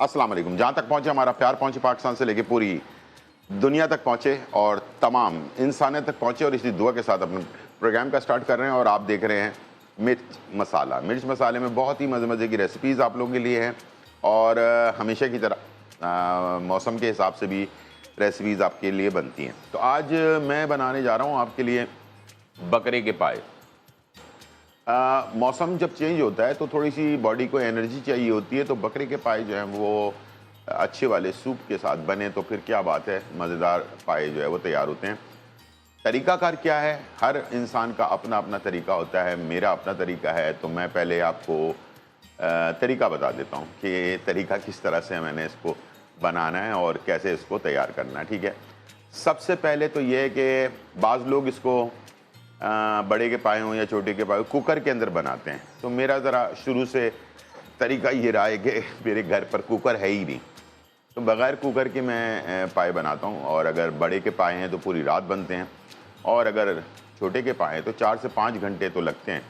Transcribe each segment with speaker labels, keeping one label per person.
Speaker 1: अस्सलाम वालेकुम। जहाँ तक पहुँचे हमारा प्यार, पहुँचे पाकिस्तान से लेके पूरी दुनिया तक पहुँचे और तमाम इंसानियत तक पहुँचे, और इसी दुआ के साथ अपने प्रोग्राम का स्टार्ट कर रहे हैं। और आप देख रहे हैं मिर्च मसाला। मिर्च मसाले में बहुत ही मज़े मज़े की रेसिपीज़ आप लोगों के लिए हैं, और हमेशा की तरह मौसम के हिसाब से भी रेसिपीज़ आपके लिए बनती हैं। तो आज मैं बनाने जा रहा हूँ आपके लिए बकरे के पाए। मौसम जब चेंज होता है तो थोड़ी सी बॉडी को एनर्जी चाहिए होती है, तो बकरे के पाए जो हैं वो अच्छे वाले सूप के साथ बने तो फिर क्या बात है, मज़ेदार पाए जो है वो तैयार होते हैं। तरीक़ाकार क्या है, हर इंसान का अपना अपना तरीका होता है। मेरा अपना तरीका है, तो मैं पहले आपको तरीका बता देता हूँ कि तरीका किस तरह से मैंने इसको बनाना है और कैसे इसको तैयार करना है। ठीक है, सबसे पहले तो ये है कि बाज़ लोग इसको बड़े के पाए हों या छोटे के पाए हों कुकर के अंदर बनाते हैं। तो मेरा ज़रा शुरू से तरीका ये रहा है कि मेरे घर पर कुकर है ही नहीं, तो बग़ैर कुकर के मैं पाए बनाता हूँ। और अगर बड़े के पाए हैं तो पूरी रात बनते हैं, और अगर छोटे के पाए हैं तो 4 से 5 घंटे तो लगते हैं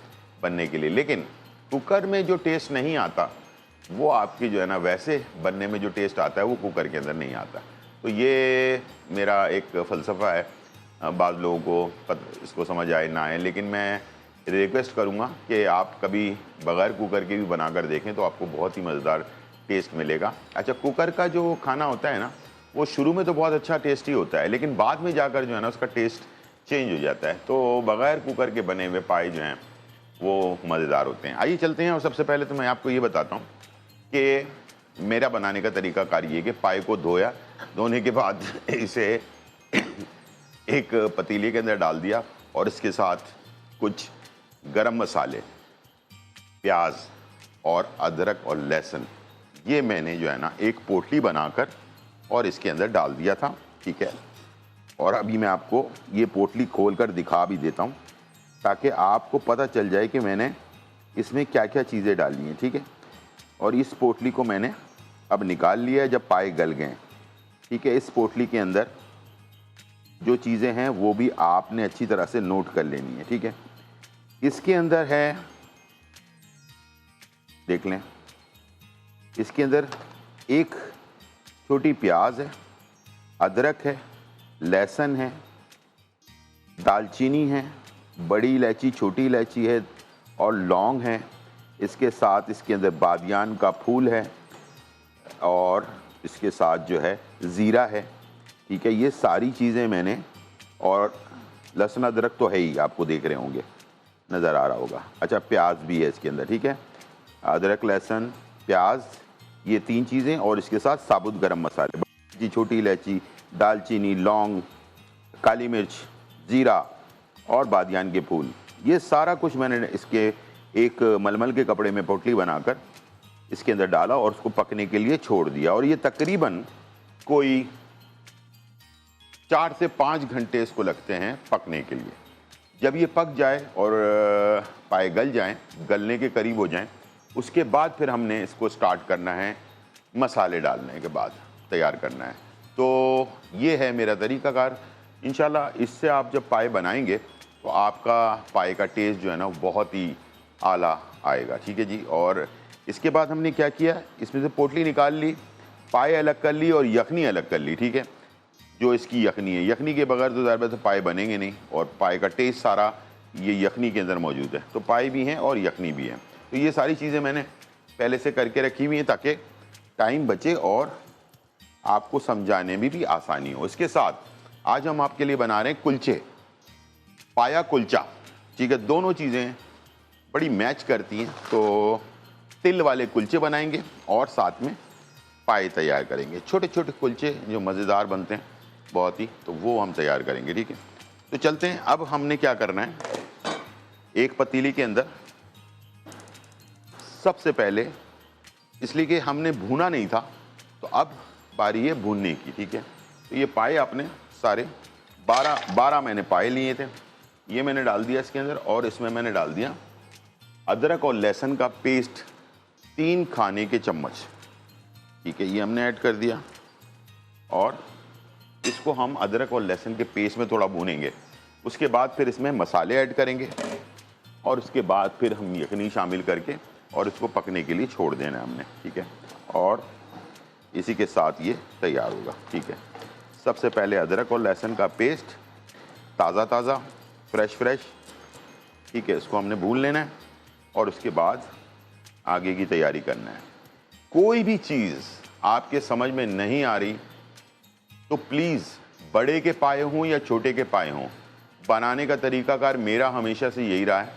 Speaker 1: बनने के लिए। लेकिन कुकर में जो टेस्ट नहीं आता वो आपकी जो है ना, वैसे बनने में जो टेस्ट आता है वो कुकर के अंदर नहीं आता। तो ये मेरा एक फ़लसफ़ा है। बाज़ लोगों को इसको समझ आए ना आए, लेकिन मैं रिक्वेस्ट करूँगा कि आप कभी बग़ैर कुकर के भी बनाकर देखें, तो आपको बहुत ही मज़ेदार टेस्ट मिलेगा। अच्छा, कुकर का जो खाना होता है ना, वो शुरू में तो बहुत अच्छा टेस्टी होता है, लेकिन बाद में जाकर जो है ना उसका टेस्ट चेंज हो जाता है। तो बग़ैर कुकर के बने हुए पाए जो हैं वो मज़ेदार होते हैं। आइए चलते हैं, और सबसे पहले तो मैं आपको ये बताता हूँ कि मेरा बनाने का तरीक़ाकार ये कि पाए को धोया, धोने के बाद इसे एक पतीले के अंदर डाल दिया, और इसके साथ कुछ गरम मसाले, प्याज और अदरक और लहसुन, ये मैंने जो है ना एक पोटली बनाकर और इसके अंदर डाल दिया था। ठीक है, और अभी मैं आपको ये पोटली खोलकर दिखा भी देता हूँ ताकि आपको पता चल जाए कि मैंने इसमें क्या क्या चीज़ें डाली हैं। ठीक है, और इस पोटली को मैंने अब निकाल लिया है जब पाए गल गए। ठीक है, इस पोटली के अंदर जो चीज़ें हैं वो भी आपने अच्छी तरह से नोट कर लेनी है। ठीक है, इसके अंदर है, देख लें, इसके अंदर एक छोटी प्याज है, अदरक है, लहसुन है, दालचीनी है, बड़ी इलायची, छोटी इलायची है, और लौंग है। इसके साथ इसके अंदर बादियान का फूल है, और इसके साथ जो है ज़ीरा है। ठीक है, ये सारी चीज़ें मैंने, और लहसुन अदरक तो है ही, आपको देख रहे होंगे, नज़र आ रहा होगा। अच्छा, प्याज भी है इसके अंदर। ठीक है, अदरक, लहसुन, प्याज, ये 3 चीज़ें, और इसके साथ साबुत गरम मसाले, छोटी इलायची, दालचीनी, लौंग, काली मिर्च, ज़ीरा और बादियान के फूल, ये सारा कुछ मैंने इसके एक मलमल के कपड़े में पोटली बनाकर इसके अंदर डाला और उसको पकने के लिए छोड़ दिया। और ये तकरीबन कोई 4 से 5 घंटे इसको लगते हैं पकने के लिए। जब ये पक जाए और पाए गल जाएं, गलने के करीब हो जाएं, उसके बाद फिर हमने इसको स्टार्ट करना है, मसाले डालने के बाद तैयार करना है। तो ये है मेरा तरीक़ाकार। इंशाल्लाह इससे आप जब पाए बनाएंगे तो आपका पाए का टेस्ट जो है ना बहुत ही आला आएगा। ठीक है जी। और इसके बाद हमने क्या किया, इसमें से पोटली निकाल ली, पाए अलग कर ली और यखनी अलग कर ली। ठीक है, जो इसकी यखनी है, यखनी के बगैर तो ज़ाहिर बात है पाए बनेंगे नहीं, और पाए का टेस्ट सारा ये यखनी के अंदर मौजूद है। तो पाए भी हैं और यखनी भी है। तो ये सारी चीज़ें मैंने पहले से करके रखी हुई हैं ताकि टाइम बचे और आपको समझाने में भी आसानी हो। इसके साथ आज हम आपके लिए बना रहे हैं कुलचे, पाया कुलचा। ठीक है, दोनों चीज़ें बड़ी मैच करती हैं। तो तिल वाले कुलचे बनाएंगे और साथ में पाए तैयार करेंगे, छोटे छोटे कुलचे जो मज़ेदार बनते हैं बहुत ही, तो वो हम तैयार करेंगे। ठीक है, तो चलते हैं। अब हमने क्या करना है, एक पतीली के अंदर सबसे पहले, इसलिए कि हमने भूना नहीं था, तो अब बारी है भूनने की। ठीक है, तो ये पाए आपने सारे 12 मैंने पाए लिए थे, ये मैंने डाल दिया इसके अंदर। और इसमें मैंने डाल दिया अदरक और लहसुन का पेस्ट 3 खाने के चम्मच। ठीक है, ये हमने ऐड कर दिया, और इसको हम अदरक और लहसुन के पेस्ट में थोड़ा भूनेंगे। उसके बाद फिर इसमें मसाले ऐड करेंगे, और उसके बाद फिर हम यखनी शामिल करके और इसको पकने के लिए छोड़ देना है हमने। ठीक है, और इसी के साथ ये तैयार होगा। ठीक है, सबसे पहले अदरक और लहसुन का पेस्ट, ताज़ा ताज़ा, फ्रेश फ्रेश। ठीक है, इसको हमने भून लेना है और उसके बाद आगे की तैयारी करना है। कोई भी चीज़ आपके समझ में नहीं आ रही तो प्लीज़, बड़े के पाए हों या छोटे के पाए हों, बनाने का तरीकाकार मेरा हमेशा से यही रहा है।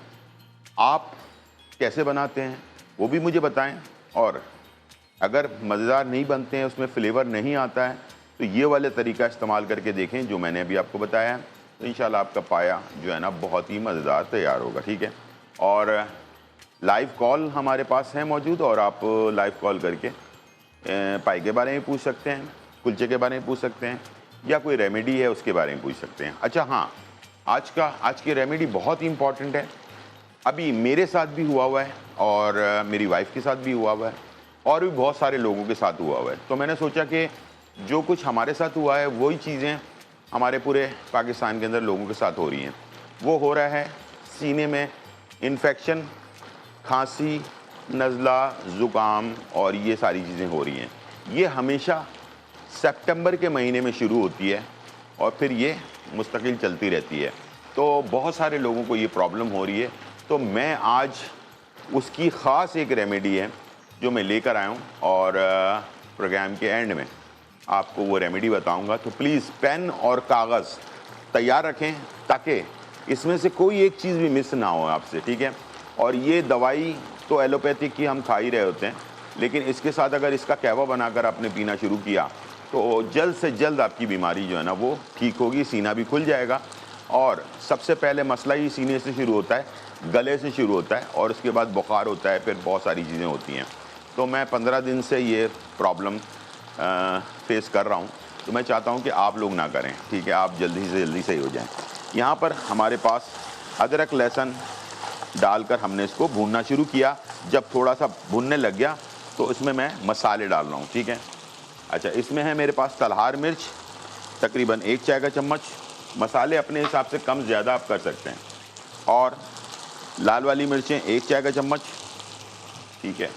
Speaker 1: आप कैसे बनाते हैं वो भी मुझे बताएं, और अगर मज़ेदार नहीं बनते हैं, उसमें फ्लेवर नहीं आता है, तो ये वाले तरीका इस्तेमाल करके देखें जो मैंने अभी आपको बताया है। तो इंशाल्लाह आपका पाया जो है ना बहुत ही मज़ेदार तैयार होगा। ठीक है, और लाइव कॉल हमारे पास है मौजूद, और आप लाइव कॉल करके पाई के बारे में पूछ सकते हैं, कुलचे के बारे में पूछ सकते हैं, या कोई रेमेडी है उसके बारे में पूछ सकते हैं। अच्छा हाँ, आज की रेमेडी बहुत ही इंपॉर्टेंट है। अभी मेरे साथ भी हुआ है और मेरी वाइफ के साथ भी हुआ है, और भी बहुत सारे लोगों के साथ हुआ है। तो मैंने सोचा कि जो कुछ हमारे साथ हुआ है वही चीज़ें हमारे पूरे पाकिस्तान के अंदर लोगों के साथ हो रही हैं। वो हो रहा है सीने में इन्फेक्शन, खांसी, नज़ला, ज़ुकाम, और ये सारी चीज़ें हो रही हैं। ये हमेशा सितंबर के महीने में शुरू होती है और फिर ये मुस्तकिल चलती रहती है। तो बहुत सारे लोगों को ये प्रॉब्लम हो रही है। तो मैं आज उसकी ख़ास एक रेमेडी है जो मैं लेकर आया हूँ, और प्रोग्राम के एंड में आपको वो रेमेडी बताऊँगा। तो प्लीज़ पेन और कागज़ तैयार रखें ताकि इसमें से कोई एक चीज़ भी मिस ना हो आपसे। ठीक है, और ये दवाई तो एलोपैथिक की हम खा ही रहे होते हैं, लेकिन इसके साथ अगर इसका कहवा बनाकर आपने पीना शुरू किया तो जल्द से जल्द आपकी बीमारी जो है ना वो ठीक होगी, सीना भी खुल जाएगा। और सबसे पहले मसला ही सीने से शुरू होता है, गले से शुरू होता है, और उसके बाद बुखार होता है, फिर बहुत सारी चीज़ें होती हैं। तो मैं 15 दिन से ये प्रॉब्लम फेस कर रहा हूँ, तो मैं चाहता हूँ कि आप लोग ना करें। ठीक है, आप जल्दी से जल्दी सही हो जाएं। यहाँ पर हमारे पास अदरक लहसुन डालकर हमने इसको भूनना शुरू किया। जब थोड़ा सा भुनने लग गया तो इसमें मैं मसाले डाल रहा हूँ। ठीक है, अच्छा, इसमें है मेरे पास तलहार मिर्च तकरीबन 1 चाय का चम्मच। मसाले अपने हिसाब से कम ज़्यादा आप कर सकते हैं। और लाल वाली मिर्चें 1 चाय का चम्मच। ठीक है,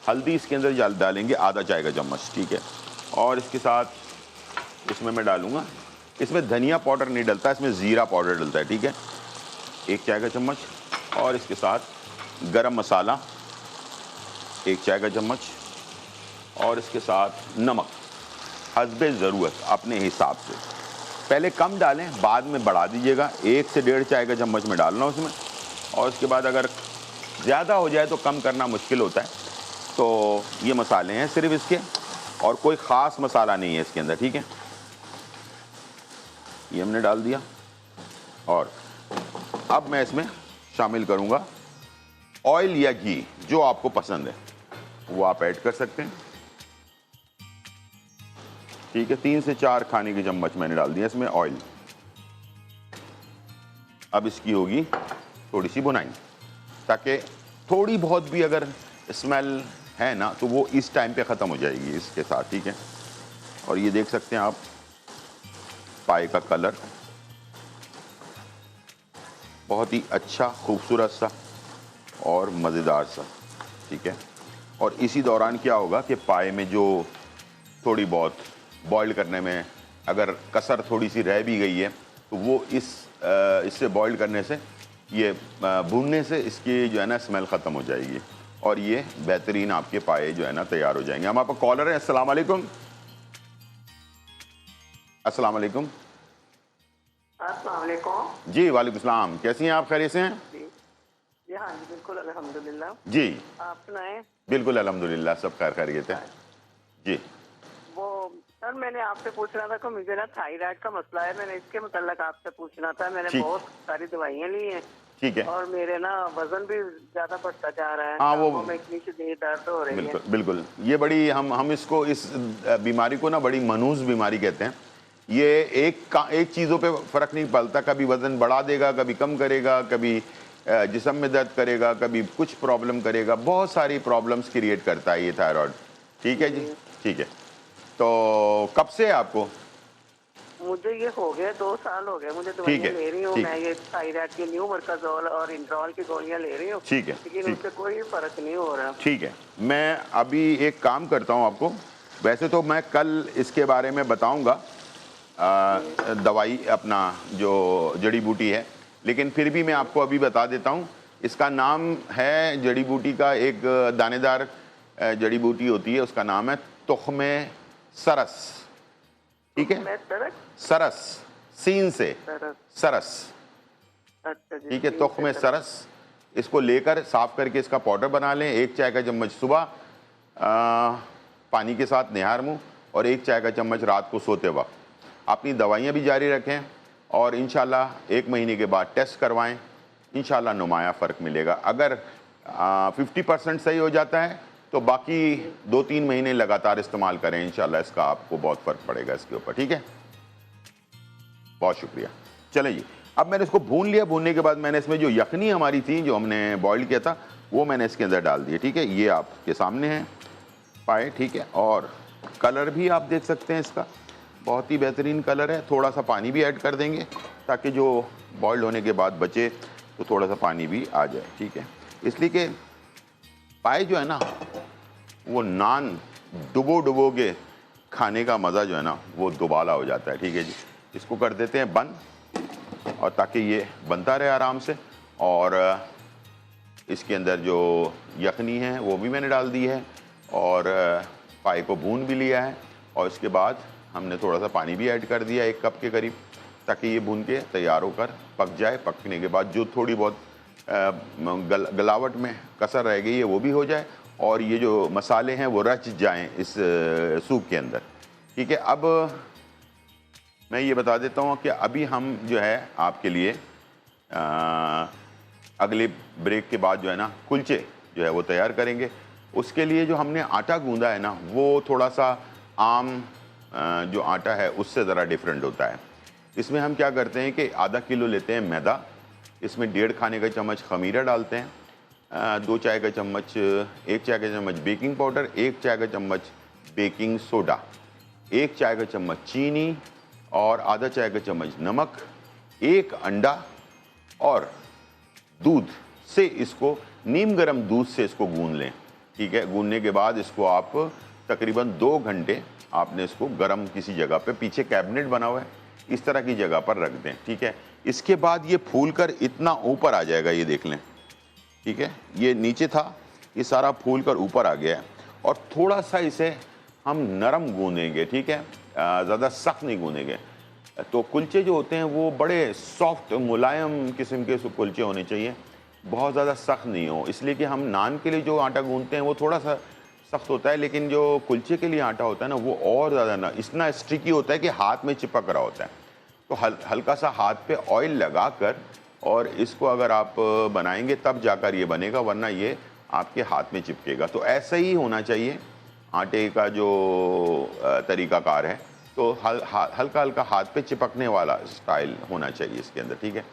Speaker 1: हल्दी इसके अंदर डालेंगे आधा चाय का चम्मच। ठीक है, और इसके साथ इसमें मैं डालूँगा, इसमें धनिया पाउडर नहीं डलता, इसमें ज़ीरा पाउडर डलता है। ठीक है, 1 चाय का चम्मच। और इसके साथ गरम मसाला 1 चाय का चम्मच, और इसके साथ नमक हस्बे ज़रूरत अपने हिसाब से। पहले कम डालें, बाद में बढ़ा दीजिएगा। 1 से 1.5 चाय का चम्मच में डालना उसमें, और उसके बाद अगर ज़्यादा हो जाए तो कम करना मुश्किल होता है। तो ये मसाले हैं सिर्फ इसके, और कोई ख़ास मसाला नहीं है इसके अंदर। ठीक है, ये हमने डाल दिया, और अब मैं इसमें शामिल करूँगा ऑयल या घी, जो आपको पसंद है वो आप ऐड कर सकते हैं। ठीक है, 3 से 4 खाने की चम्मच मैंने डाल दिया इसमें ऑयल। अब इसकी होगी थोड़ी सी भुनाई, ताकि थोड़ी बहुत भी अगर स्मेल है ना तो वो इस टाइम पे ख़त्म हो जाएगी इसके साथ। ठीक है, और ये देख सकते हैं आप पाए का कलर बहुत ही अच्छा, खूबसूरत सा और मज़ेदार सा। ठीक है, और इसी दौरान क्या होगा कि पाए में जो थोड़ी बहुत बॉईल करने में अगर कसर थोड़ी सी रह भी गई है तो वो इससे बॉईल करने से, ये भूनने से इसकी जो है ना स्मेल ख़त्म हो जाएगी, और ये बेहतरीन आपके पाए जो है ना तैयार हो जाएंगे। हम आपका कॉलर हैं। अस्सलाम वालेकुम। अस्सलाम वालेकुम।
Speaker 2: अस्सलाम वालेकुम।
Speaker 1: जी वालेकुम सलाम, कैसी हैं आप, खैरियत से हैं?
Speaker 2: जी हाँ जी, बिल्कुल अल्हम्दुलिल्लाह।
Speaker 1: जी
Speaker 2: आप सुनाएं?
Speaker 1: बिल्कुल अल्हम्दुलिल्लाह, सब खैरियत है। जी
Speaker 2: वो सर, मैंने आपसे पूछना था कि मुझे ना थायराइड का मसला है, मैंने इसके मुतल्लिक आपसे पूछना था। मैंने
Speaker 1: ठीक।
Speaker 2: बहुत सारी दवाइयाँ ली हैं,
Speaker 1: ठीक है,
Speaker 2: और मेरे ना वजन भी ज्यादा बढ़ता जा रहा है।
Speaker 1: हाँ वो
Speaker 2: टांगों में इतनी शदीद दर्द हो रही है।
Speaker 1: बिल्कुल बिल्कुल, ये बड़ी हम इसको, इस बीमारी को ना बड़ी मनूस बीमारी कहते हैं। ये एक चीज़ों पे फ़र्क नहीं पड़ता, कभी वज़न बढ़ा देगा, कभी कम करेगा, कभी जिस्म में दर्द करेगा, कभी कुछ प्रॉब्लम करेगा, बहुत सारी प्रॉब्लम्स क्रिएट करता है ये थायराइड। ठीक है जी, ठीक है। तो कब से है आपको?
Speaker 2: मुझे ये हो गया 2 साल हो गए, मुझे
Speaker 1: ठीक है,
Speaker 2: दवाइयाँ ले रही हूँ
Speaker 1: ठीक।
Speaker 2: मैं। ये थायराइड की न्यूमरकाजोल और इंड्रॉल की गोलियाँ ले रही हूँ,
Speaker 1: ठीक है,
Speaker 2: लेकिन
Speaker 1: ठीक।
Speaker 2: उससे कोई फर्क नहीं हो रहा।
Speaker 1: ठीक है, मैं अभी एक काम करता हूँ आपको, वैसे तो मैं कल इसके बारे में बताऊंगा दवाई अपना जो जड़ी बूटी है, लेकिन फिर भी मैं आपको अभी बता देता हूँ। इसका नाम है जड़ी बूटी का, एक दानेदार जड़ी बूटी होती है, उसका नाम है तुख्मे सरस। ठीक है, सरस, सीन से सरस।
Speaker 2: अच्छा जी,
Speaker 1: ठीक है, तुख्मे सरस। इसको लेकर साफ करके इसका पाउडर बना लें। 1 चाय का चम्मच सुबह पानी के साथ निहार मुँह, और 1 चाय का चम्मच रात को सोते वक्त। अपनी दवाइयाँ भी जारी रखें और इंशाल्लाह 1 महीने के बाद टेस्ट करवाएं, इंशाल्लाह नुमाया फ़र्क मिलेगा। अगर 50% सही हो जाता है तो बाकी 2-3 महीने लगातार इस्तेमाल करें, इंशाल्लाह इसका आपको बहुत फ़र्क पड़ेगा इसके ऊपर। ठीक है, बहुत शुक्रिया। चलें जी, अब मैंने इसको भून लिया। भूनने के बाद मैंने इसमें जो यखनी हमारी थी, जो हमने बॉयल किया था, वो मैंने इसके अंदर डाल दिया। ठीक है, ये आपके सामने है पाए। ठीक है, और कलर भी आप देख सकते हैं इसका, बहुत ही बेहतरीन कलर है। थोड़ा सा पानी भी ऐड कर देंगे ताकि जो बॉइल्ड होने के बाद बचे तो थोड़ा सा पानी भी आ जाए। ठीक है, इसलिए कि पाए जो है ना, वो नान डुबो के खाने का मज़ा जो है ना, वो दुबाला हो जाता है। ठीक है जी, इसको कर देते हैं बंद, और ताकि ये बनता रहे आराम से। और इसके अंदर जो यखनी है वो भी मैंने डाल दी है, और पाए को भून भी लिया है, और इसके बाद हमने थोड़ा सा पानी भी ऐड कर दिया 1 कप के करीब, ताकि ये भून के तैयार होकर पक जाए। पकने के बाद जो थोड़ी बहुत गलावट में कसर रह गई है वो भी हो जाए, और ये जो मसाले हैं वो रच जाएं इस सूप के अंदर। ठीक है, अब मैं ये बता देता हूँ कि अभी हम जो है आपके लिए अगले ब्रेक के बाद जो है ना कुलचे जो है वो तैयार करेंगे। उसके लिए जो हमने आटा गूंदा है ना, वो थोड़ा सा आम जो आटा है उससे ज़रा डिफरेंट होता है। इसमें हम क्या करते हैं कि आधा किलो लेते हैं मैदा, इसमें 1.5 खाने का चम्मच खमीरा डालते हैं, 1 चाय का चम्मच बेकिंग पाउडर, 1 चाय का चम्मच बेकिंग सोडा, 1 चाय का चम्मच चीनी, और आधा चाय का चम्मच नमक, 1 अंडा, और दूध से इसको, नीम गर्म दूध से इसको गूंद लें। ठीक है, गूंदने के बाद इसको आप तकरीबन 2 घंटे आपने इसको गर्म किसी जगह पे, पीछे कैबिनेट बना हुआ है, इस तरह की जगह पर रख दें। ठीक है, इसके बाद ये फूल कर इतना ऊपर आ जाएगा, ये देख लें। ठीक है, ये नीचे था, ये सारा फूल कर ऊपर आ गया है, और थोड़ा सा इसे हम नरम गूंदेंगे। ठीक है, ज़्यादा सख्त नहीं गूंदेंगे। तो कुलचे जो होते हैं वो बड़े सॉफ्ट मुलायम किस्म के कुलचे होने चाहिए, बहुत ज़्यादा सख्त नहीं हो, इसलिए कि हम नान के लिए जो आटा गूंदते हैं वो थोड़ा सा सख्त होता है, लेकिन जो कुलचे के लिए आटा होता है ना, वो और ज़्यादा ना इतना स्टिकी होता है कि हाथ में चिपक रहा होता है। तो हल्का सा हाथ पे ऑयल लगा कर और इसको अगर आप बनाएंगे तब जाकर ये बनेगा, वरना ये आपके हाथ में चिपकेगा। तो ऐसा ही होना चाहिए आटे का जो तरीक़ाकार है, तो हल्का हल्का हाथ पे चिपकने वाला स्टाइल होना चाहिए इसके अंदर। ठीक है,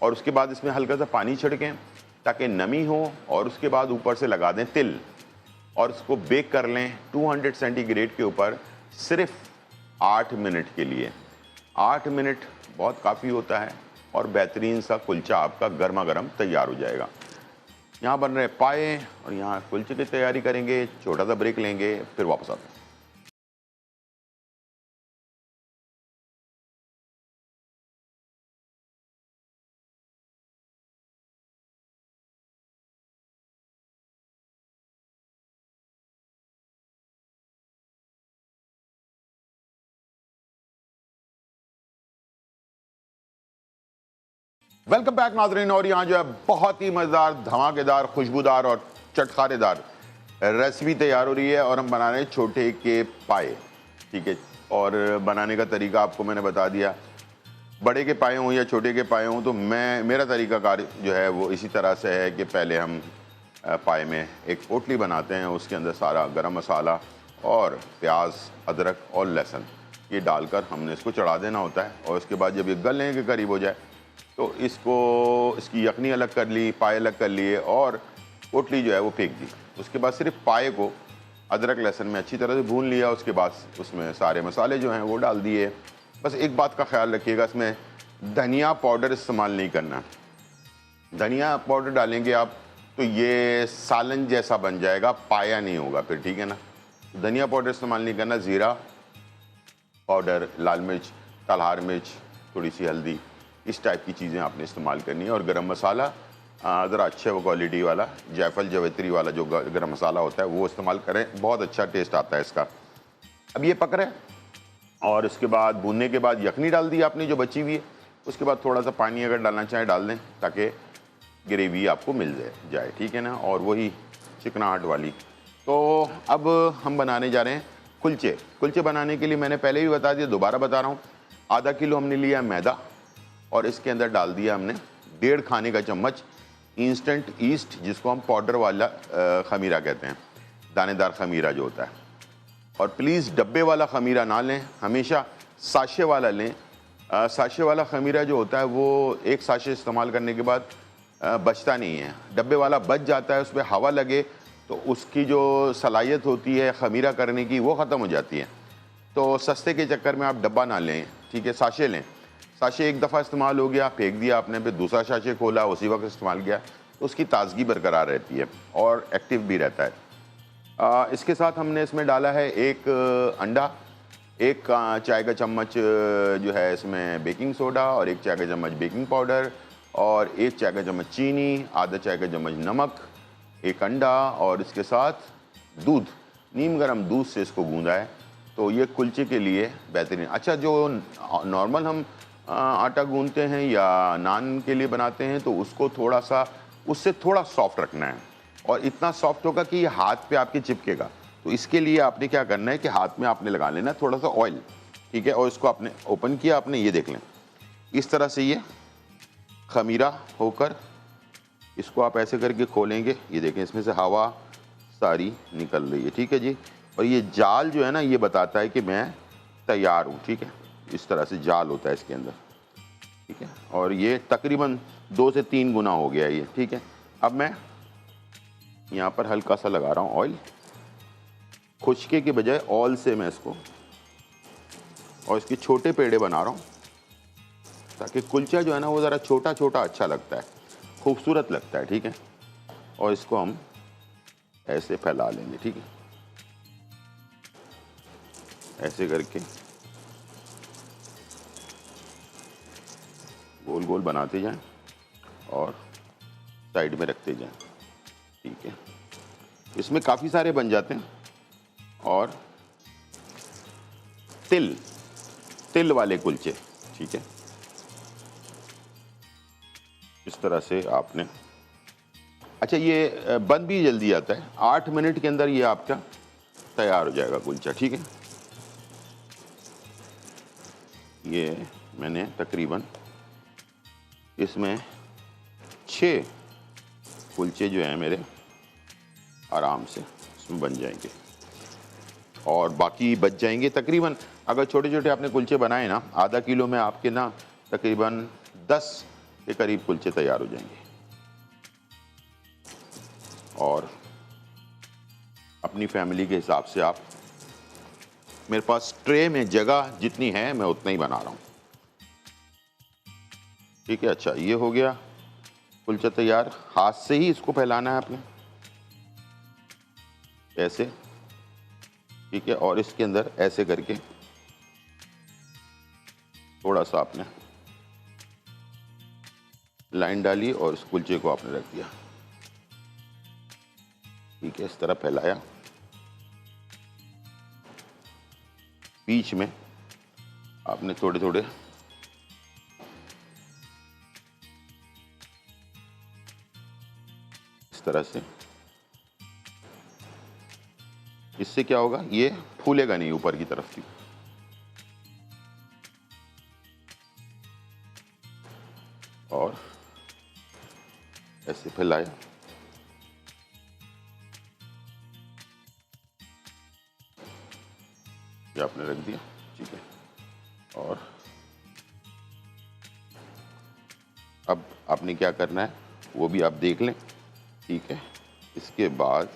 Speaker 1: और उसके बाद इसमें हल्का सा पानी छिड़कें ताकि नमी हो, और उसके बाद ऊपर से लगा दें तिल, और इसको बेक कर लें 200 सेंटीग्रेड के ऊपर सिर्फ 8 मिनट के लिए। 8 मिनट बहुत काफ़ी होता है, और बेहतरीन सा कुलचा आपका गर्मा गर्म तैयार हो जाएगा। यहाँ बन रहे पाए, और यहाँ कुलचे की तैयारी करेंगे। छोटा सा ब्रेक लेंगे, फिर वापस आते हैं। वेलकम बैक नाज़रीन, और यहाँ जो है बहुत ही मज़ेदार, धमाकेदार, खुशबूदार और चटखारेदार रेसिपी तैयार हो रही है, और हम बना रहे हैं छोटे के पाए। ठीक है, और बनाने का तरीका आपको मैंने बता दिया। बड़े के पाए हों या छोटे के पाए हों, तो मेरा तरीक़ाकार जो है वो इसी तरह से है कि पहले हम पाए में एक पोटली बनाते हैं, उसके अंदर सारा गरम मसाला और प्याज, अदरक और लहसुन ये डालकर हमने इसको चढ़ा देना होता है। और उसके बाद जब ये गलने के करीब हो जाए तो इसकी यखनी अलग कर ली, पाए अलग कर लिए, और पोटली जो है वो फेंक दी। उसके बाद सिर्फ पाए को अदरक लहसुन में अच्छी तरह से भून लिया। उसके बाद उसमें सारे मसाले जो हैं वो डाल दिए। बस एक बात का ख्याल रखिएगा, इसमें धनिया पाउडर इस्तेमाल नहीं करना। धनिया पाउडर डालेंगे आप तो ये सालन जैसा बन जाएगा, पाया नहीं होगा फिर। ठीक है ना, धनिया पाउडर इस्तेमाल नहीं करना, ज़ीरा पाउडर, लाल मिर्च, तलहार मिर्च, थोड़ी सी हल्दी, इस टाइप की चीज़ें आपने इस्तेमाल करनी है। और गरम मसाला ज़रा अच्छे वो क्वालिटी वाला, जायफल जवित्री वाला जो गरम मसाला होता है वो इस्तेमाल करें, बहुत अच्छा टेस्ट आता है इसका। अब ये पक रहा है और इसके बाद भूनने के बाद यखनी डाल दी आपने जो बची हुई है। उसके बाद थोड़ा सा पानी अगर डालना चाहें डाल दें ताकि ग्रेवी आपको मिल जाए, ठीक है ना। और वही चिकनाहट वाली। तो अब हम बनाने जा रहे हैं कुलचे। कुलचे बनाने के लिए मैंने पहले भी बता दिया, दोबारा बता रहा हूँ। आधा किलो हमने लिया मैदा और इसके अंदर डाल दिया हमने 1.5 खाने का चम्मच इंस्टेंट ईस्ट, जिसको हम पाउडर वाला खमीरा कहते हैं, दानेदार खमीरा जो होता है। और प्लीज़ डब्बे वाला खमीरा ना लें, हमेशा साशे वाला लें। साशे वाला खमीरा जो होता है वो एक साशे इस्तेमाल करने के बाद बचता नहीं है, डब्बे वाला बच जाता है, उसमें हवा लगे तो उसकी जो सलाहियत होती है खमीरा करने की वो ख़त्म हो जाती है। तो सस्ते के चक्कर में आप डब्बा ना लें, ठीक है, साशे लें। साशे एक दफ़ा इस्तेमाल हो गया, फेंक दिया आपने, फिर दूसरा साशे खोला, उसी वक्त इस्तेमाल किया, तो उसकी ताजगी बरकरार रहती है और एक्टिव भी रहता है। इसके साथ हमने इसमें डाला है एक अंडा, एक चाय का चम्मच जो है इसमें बेकिंग सोडा, और एक चाय का चम्मच बेकिंग पाउडर, और एक चाय का चम्मच चीनी, आधा चाय का चम्मच नमक, एक अंडा, और इसके साथ दूध, नीम गर्म दूध से इसको गूंदा है। तो ये कुलचे के लिए बेहतरीन। अच्छा, जो नॉर्मल हम आटा गूंदते हैं या नान के लिए बनाते हैं तो उसको थोड़ा सा, उससे थोड़ा सॉफ्ट रखना है, और इतना सॉफ्ट होगा कि ये हाथ पे आपके चिपकेगा। तो इसके लिए आपने क्या करना है कि हाथ में आपने लगा लेना थोड़ा सा ऑयल, ठीक है, और इसको आपने ओपन किया, आपने ये देख लें इस तरह से ये खमीरा होकर, इसको आप ऐसे करके खोलेंगे, ये देखें इसमें से हवा सारी निकल रही है, ठीक है जी। और ये जाल जो है ना, ये बताता है कि मैं तैयार हूँ, ठीक है। इस तरह से जाल होता है इसके अंदर, ठीक है। और ये तकरीबन 2 से 3 गुना हो गया ये, ठीक है। अब मैं यहाँ पर हल्का सा लगा रहा हूँ ऑयल, खुशके के बजाय ऑयल से मैं इसको, और इसके छोटे पेड़े बना रहा हूँ ताकि कुलचा जो है ना वो ज़रा छोटा छोटा अच्छा लगता है, खूबसूरत लगता है, ठीक है। और इसको हम ऐसे फैला लेंगे, ठीक है, ऐसे करके गोल गोल बनाते जाएं और साइड में रखते जाएं, ठीक है। इसमें काफ़ी सारे बन जाते हैं। और तिल वाले कुलचे, ठीक है, इस तरह से आपने। अच्छा, ये बन भी जल्दी आता है, 8 मिनट के अंदर ये आपका तैयार हो जाएगा कुलचा, ठीक है। ये मैंने तकरीबन इसमें 6 कुलचे जो हैं मेरे आराम से इसमें बन जाएंगे, और बाकी बच जाएंगे तकरीबन। अगर छोटे छोटे आपने कुलचे बनाए ना, आधा किलो में आपके ना तकरीबन 10 के करीब कुलचे तैयार हो जाएंगे। और अपनी फैमिली के हिसाब से आप, मेरे पास ट्रे में जगह जितनी है मैं उतना ही बना रहा हूँ, ठीक है। अच्छा, ये हो गया कुलचा तैयार। हाथ से ही इसको फैलाना है आपने ऐसे, ठीक है। और इसके अंदर ऐसे करके थोड़ा सा आपने लाइन डाली और इस कुलचे को आपने रख दिया, ठीक है। इस तरह फैलाया, बीच में आपने थोड़े थोड़े इस तरह से, इससे क्या होगा, ये फूलेगा नहीं ऊपर की तरफ की। और ऐसे फैलाया, ये आपने रख दिया, ठीक है। और अब आपने क्या करना है वो भी आप देख लें, ठीक है। इसके बाद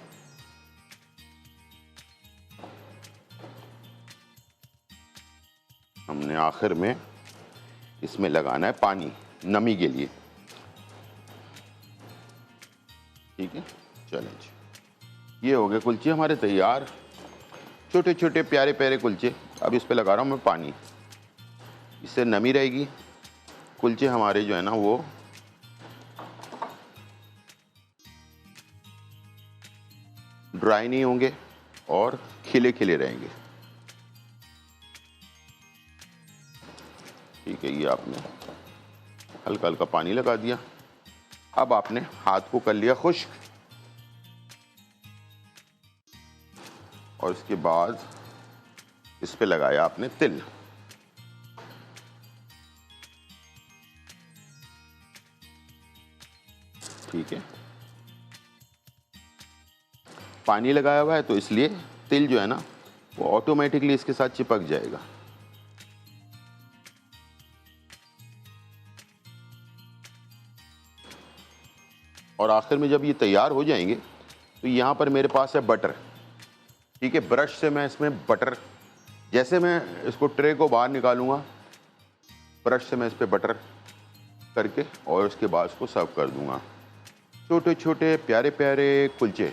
Speaker 1: हमने आखिर में इसमें लगाना है पानी, नमी के लिए, ठीक है। चलें जी, ये हो गए कुलचे हमारे तैयार। छोटे छोटे प्यारे प्यारे कुलचे। अब इस पे लगा रहा हूँ मैं पानी, इससे नमी रहेगी, कुलचे हमारे जो है ना वो ड्राई नहीं होंगे और खिले खिले रहेंगे। ठीक है, ये आपने हल्का हल्का पानी लगा दिया। अब आपने हाथ को कर लिया खुश्क और इसके बाद इस पे लगाया आपने तिल। ठीक है, पानी लगाया हुआ है तो इसलिए तिल जो है ना वो ऑटोमेटिकली इसके साथ चिपक जाएगा। और आखिर में जब ये तैयार हो जाएंगे तो यहाँ पर मेरे पास है बटर। ठीक है, ब्रश से मैं इसमें बटर, जैसे मैं इसको ट्रे को बाहर निकालूंगा, ब्रश से मैं इस पर बटर करके और उसके बाद इसको सर्व कर दूंगा। छोटे छोटे प्यारे प्यारे कुलचे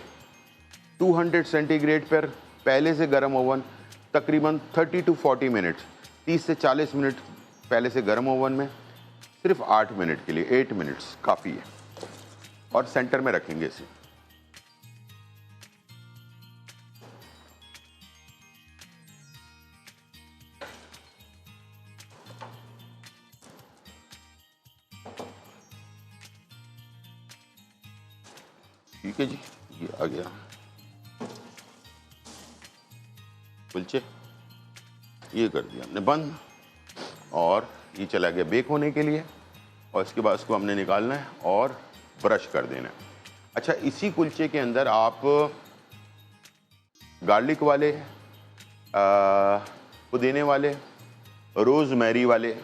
Speaker 1: 200 सेंटीग्रेड पर पहले से गर्म ओवन, तकरीबन 30 to 40 मिनट, 30 से 40 मिनट पहले से गर्म ओवन में, सिर्फ 8 मिनट के लिए, 8 मिनट्स काफ़ी है। और सेंटर में रखेंगे इसे। ठीक है जी, ये आ गया कुलचे, ये कर दिया हमने बंद और ये चला गया बेक होने के लिए। और इसके बाद इसको हमने निकालना है और ब्रश कर देना है। अच्छा, इसी कुलचे के अंदर आप गार्लिक वाले, पुदीने वाले, रोज़मेरी वाले,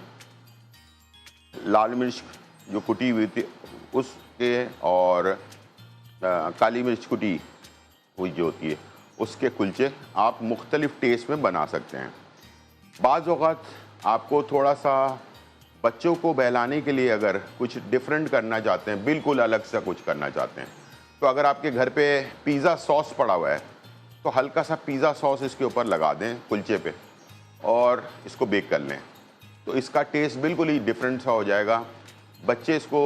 Speaker 1: लाल मिर्च जो कुटी हुई थी उसके, और काली मिर्च कुटी हुई जो होती है उसके कुलचे आप मुख्तलिफ टेस्ट में बना सकते हैं। बाज़ औक़ात आपको थोड़ा सा बच्चों को बहलाने के लिए अगर कुछ डिफरेंट करना चाहते हैं, बिल्कुल अलग सा कुछ करना चाहते हैं, तो अगर आपके घर पे पिज़्ज़ा सॉस पड़ा हुआ है तो हल्का सा पिज़्ज़ा सॉस इसके ऊपर लगा दें कुलचे पे और इसको बेक कर लें, तो इसका टेस्ट बिल्कुल ही डिफरेंट सा हो जाएगा। बच्चे इसको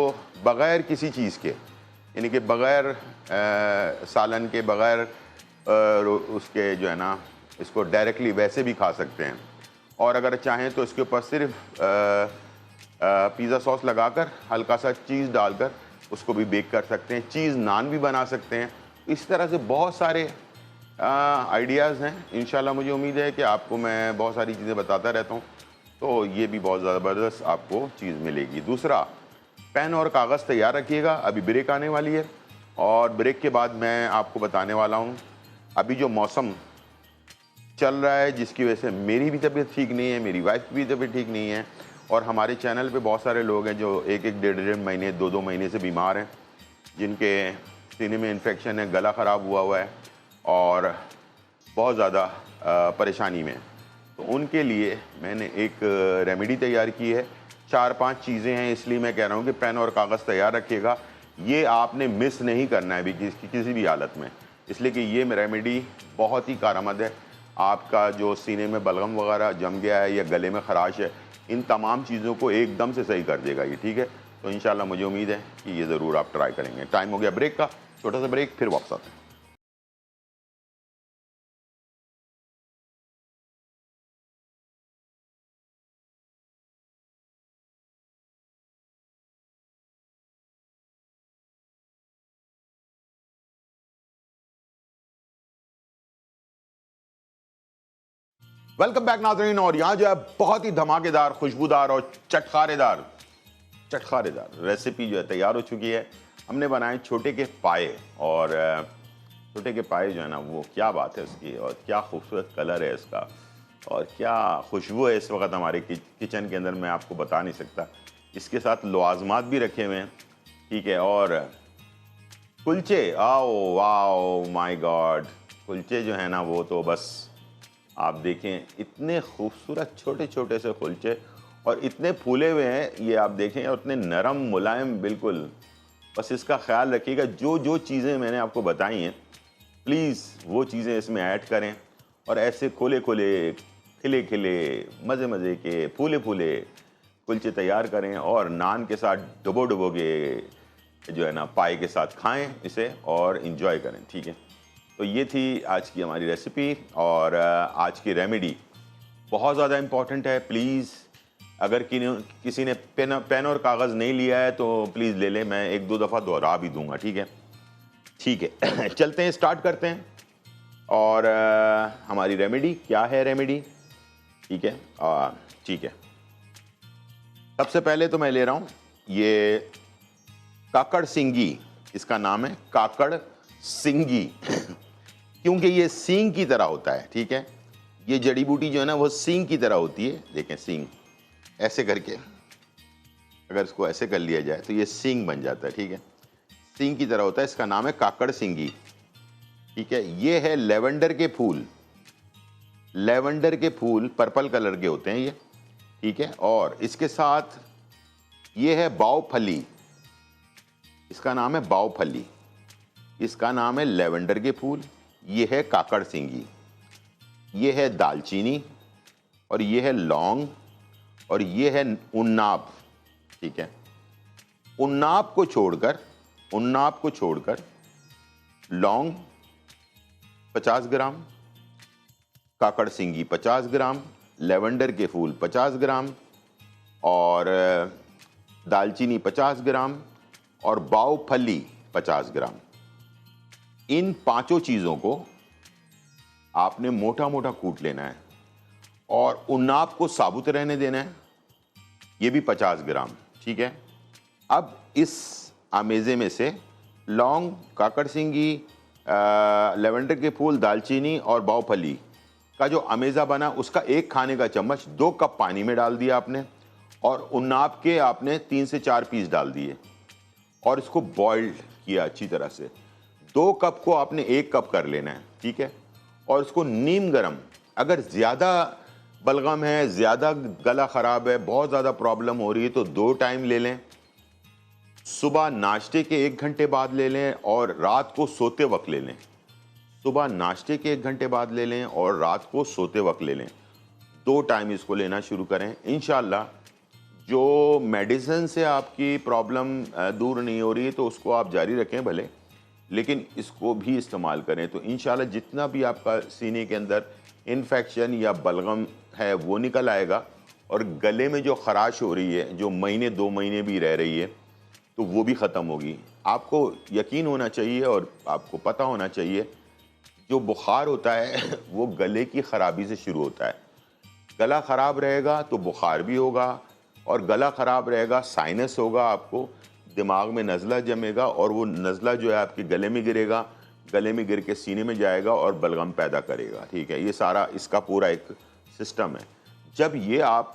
Speaker 1: बग़ैर किसी चीज़ के, यानी कि बग़ैर सालन के, बग़ैर उसके जो है ना, इसको डायरेक्टली वैसे भी खा सकते हैं। और अगर चाहें तो इसके ऊपर सिर्फ पिज़्ज़ा सॉस लगाकर हल्का सा चीज़ डालकर उसको भी बेक कर सकते हैं। चीज़ नान भी बना सकते हैं। इस तरह से बहुत सारे आइडियाज़ हैं। इंशाल्लाह मुझे उम्मीद है कि आपको मैं बहुत सारी चीज़ें बताता रहता हूँ, तो ये भी बहुत ज़बरदस्त आपको चीज़ मिलेगी। दूसरा, पेन और कागज़ तैयार रखिएगा, अभी ब्रेक आने वाली है और ब्रेक के बाद मैं आपको बताने वाला हूँ अभी जो मौसम चल रहा है, जिसकी वजह से मेरी भी तबीयत ठीक नहीं है, मेरी वाइफ की भी तबीयत ठीक नहीं है, और हमारे चैनल पे बहुत सारे लोग हैं जो एक एक डेढ़ महीने, दो महीने से बीमार हैं, जिनके सीने में इन्फेक्शन है, गला ख़राब हुआ है और बहुत ज़्यादा परेशानी में। तो उनके लिए मैंने एक रेमेडी तैयार की है। 4-5 चीज़ें हैं, इसलिए मैं कह रहा हूँ कि पेन और कागज़ तैयार रखिएगा। ये आपने मिस नहीं करना है अभी किसी भी हालत में, इसलिए कि ये रेमेडी बहुत ही कारआमद है। आपका जो सीने में बलगम वगैरह जम गया है या गले में ख़राश है, इन तमाम चीज़ों को एकदम से सही कर देगा ये। ठीक है, तो इंशाल्लाह मुझे उम्मीद है कि ये ज़रूर आप ट्राई करेंगे। टाइम हो गया ब्रेक का, छोटा सा ब्रेक, फिर वापस आते हैं। वेलकम बैक नाज़रीन। और यहाँ जो है बहुत ही धमाकेदार, खुशबूदार और चटखारेदार रेसिपी जो है तैयार हो चुकी है। हमने बनाए छोटे के पाए, और छोटे के पाए जो है ना, वो क्या बात है उसकी, और क्या खूबसूरत कलर है इसका, और क्या खुशबू है इस वक्त हमारे किचन के अंदर, मैं आपको बता नहीं सकता। इसके साथ लवाजमात भी रखे हुए हैं। ठीक है, और कुलचे, आओ वाओ माय गॉड, कुलचे जो है ना वो तो बस आप देखें, इतने खूबसूरत छोटे छोटे से कुलचे और इतने फूले हुए हैं, ये आप देखें, और इतने नरम मुलायम बिल्कुल। बस इसका ख्याल रखिएगा, जो जो चीज़ें मैंने आपको बताई हैं, प्लीज़ वो चीज़ें इसमें ऐड करें और ऐसे खोले खोले, खिले खिले, मज़े मज़े के, फूले फूले कुलचे तैयार करें और नान के साथ डुबो डुबो के जो है ना पाई के साथ खाएं इसे और इन्जॉय करें। ठीक है, तो ये थी आज की हमारी रेसिपी और आज की रेमेडी बहुत ज़्यादा इम्पॉर्टेंट है। प्लीज़ अगर किसी ने पेन और कागज़ नहीं लिया है तो प्लीज़ ले लें, मैं एक दो दफ़ा दोहरा भी दूंगा। ठीक है, ठीक है। चलते हैं, स्टार्ट करते हैं। और हमारी रेमेडी क्या है, रेमेडी ठीक है, ठीक है। सबसे पहले तो मैं ले रहा हूं ये काकड़ सिंगी, इसका नाम है काकड़ सिंगी क्योंकि ये सींग की तरह होता है। ठीक है, ये जड़ी बूटी जो है ना वो सींग की तरह होती है। देखें सींग ऐसे करके, अगर इसको ऐसे कर लिया जाए तो ये सींग बन जाता है। ठीक है, सींग की तरह होता है, इसका नाम है काकड़ सिंगी। ठीक है, ये है लेवेंडर के फूल, लेवेंडर के फूल पर्पल कलर के होते हैं ये। ठीक है, और इसके साथ ये है बावफली, इसका नाम है बावफली, इसका नाम है लेवेंडर के फूल, ये है काकड़ सिंगी, ये है दालचीनी और ये है लौंग और ये है उन्नाब। ठीक है, उन्नाब को छोड़कर लौंग 50 ग्राम, काकड़ सिंगी 50 ग्राम, लेवेंडर के फूल 50 ग्राम और दालचीनी 50 ग्राम और बावफली 50 ग्राम। इन पांचों चीज़ों को आपने मोटा मोटा कूट लेना है और उन्नाब को साबुत रहने देना है, ये भी 50 ग्राम। ठीक है, अब इस आमेज़े में से लौंग, काकड़ सिंगी, लेवेंडर के फूल, दालचीनी और बावफली का जो अमेज़ा बना उसका 1 खाने का चम्मच 2 कप पानी में डाल दिया आपने और उन्नाब के आपने 3 से 4 पीस डाल दिए और इसको बॉइल्ड किया अच्छी तरह से। 2 कप को आपने 1 कप कर लेना है। ठीक है, और इसको नीम गरम, अगर ज़्यादा बलगम है, ज़्यादा गला ख़राब है, बहुत ज़्यादा प्रॉब्लम हो रही है तो 2 टाइम ले लें, सुबह नाश्ते के 1 घंटे बाद ले लें और रात को सोते वक्त ले लें। सुबह नाश्ते के 1 घंटे बाद ले लें और रात को सोते वक्त ले लें। 2 टाइम इसको लेना शुरू करें। इंशाल्लाह जो मेडिसिन से आपकी प्रॉब्लम दूर नहीं हो रही है तो उसको आप जारी रखें भले, लेकिन इसको भी इस्तेमाल करें तो इंशाल्लाह जितना भी आपका सीने के अंदर इन्फेक्शन या बलगम है वो निकल आएगा और गले में जो ख़राश हो रही है, जो महीने 2 महीने भी रह रही है, तो वो भी ख़त्म होगी। आपको यकीन होना चाहिए और आपको पता होना चाहिए जो बुखार होता है वो गले की ख़राबी से शुरू होता है। गला ख़राब रहेगा तो बुखार भी होगा और गला ख़राब रहेगा साइनस होगा, आपको दिमाग में नज़ला जमेगा और वो नज़ला जो है आपके गले में गिरेगा, गले में गिर के सीने में जाएगा और बलगम पैदा करेगा। ठीक है, ये सारा इसका पूरा एक सिस्टम है। जब ये आप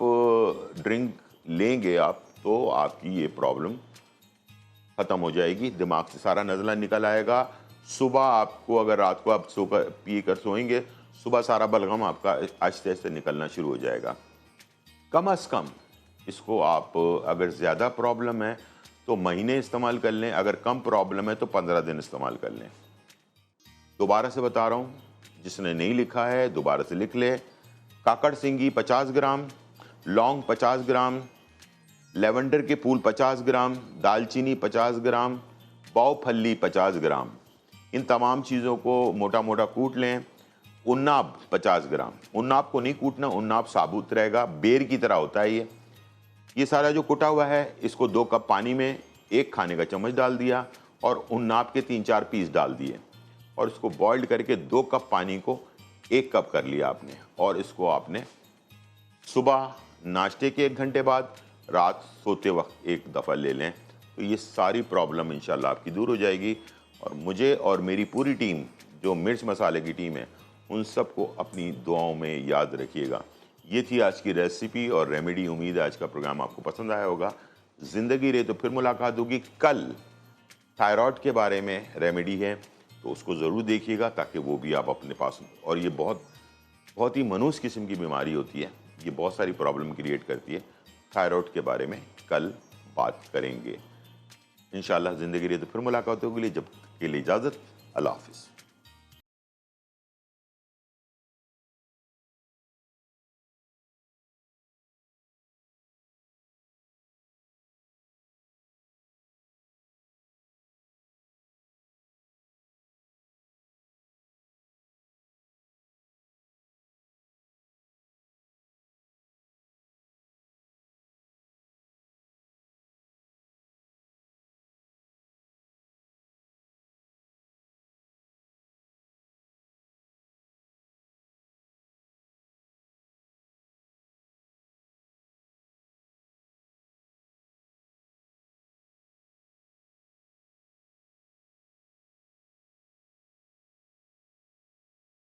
Speaker 1: ड्रिंक लेंगे आप तो आपकी ये प्रॉब्लम ख़त्म हो जाएगी, दिमाग से सारा नज़ला निकल आएगा। सुबह आपको, अगर रात को आप सोकर पी कर सोएंगे, सुबह सारा बलगम आपका आहिस्ते आहिस्ते निकलना शुरू हो जाएगा। कम अज़ कम इसको आप, अगर ज़्यादा प्रॉब्लम है तो महीने इस्तेमाल कर लें, अगर कम प्रॉब्लम है तो 15 दिन इस्तेमाल कर लें। दोबारा से बता रहा हूँ, जिसने नहीं लिखा है दोबारा से लिख ले। काकड़ सिंगी 50 ग्राम, लौंग 50 ग्राम, लेवेंडर के फूल 50 ग्राम, दालचीनी 50 ग्राम, बावफली 50 ग्राम। इन तमाम चीज़ों को मोटा मोटा कूट लें। उन्नाब 50 ग्राम, उन्नाब को नहीं कूटना, उन्नाब साबुत रहेगा, बेर की तरह होता है ये सारा जो कुटा हुआ है इसको 2 कप पानी में 1 खाने का चम्मच डाल दिया और उन्नाब के 3-4 पीस डाल दिए और इसको बॉइल्ड करके 2 कप पानी को 1 कप कर लिया आपने और इसको आपने सुबह नाश्ते के 1 घंटे बाद, रात सोते वक्त 1 दफ़ा ले लें तो ये सारी प्रॉब्लम इंशाल्लाह आपकी दूर हो जाएगी। और मुझे और मेरी पूरी टीम जो मिर्च मसाले की टीम है उन सबको अपनी दुआओं में याद रखिएगा। ये थी आज की रेसिपी और रेमेडी। उम्मीद है आज का प्रोग्राम आपको पसंद आया होगा। ज़िंदगी रहे तो फिर मुलाकात होगी। कल थायराइड के बारे में रेमेडी है तो उसको ज़रूर देखिएगा ताकि वो भी आप अपने पास, और ये बहुत ही मनूस किस्म की बीमारी होती है, ये बहुत सारी प्रॉब्लम क्रिएट करती है। थायराइड के बारे में कल बात करेंगे इंशाल्लाह। ज़िंदगी रहे तो फिर मुलाकात होगी। जब के लिए इजाज़त, अल्लाह हाफ़िज़।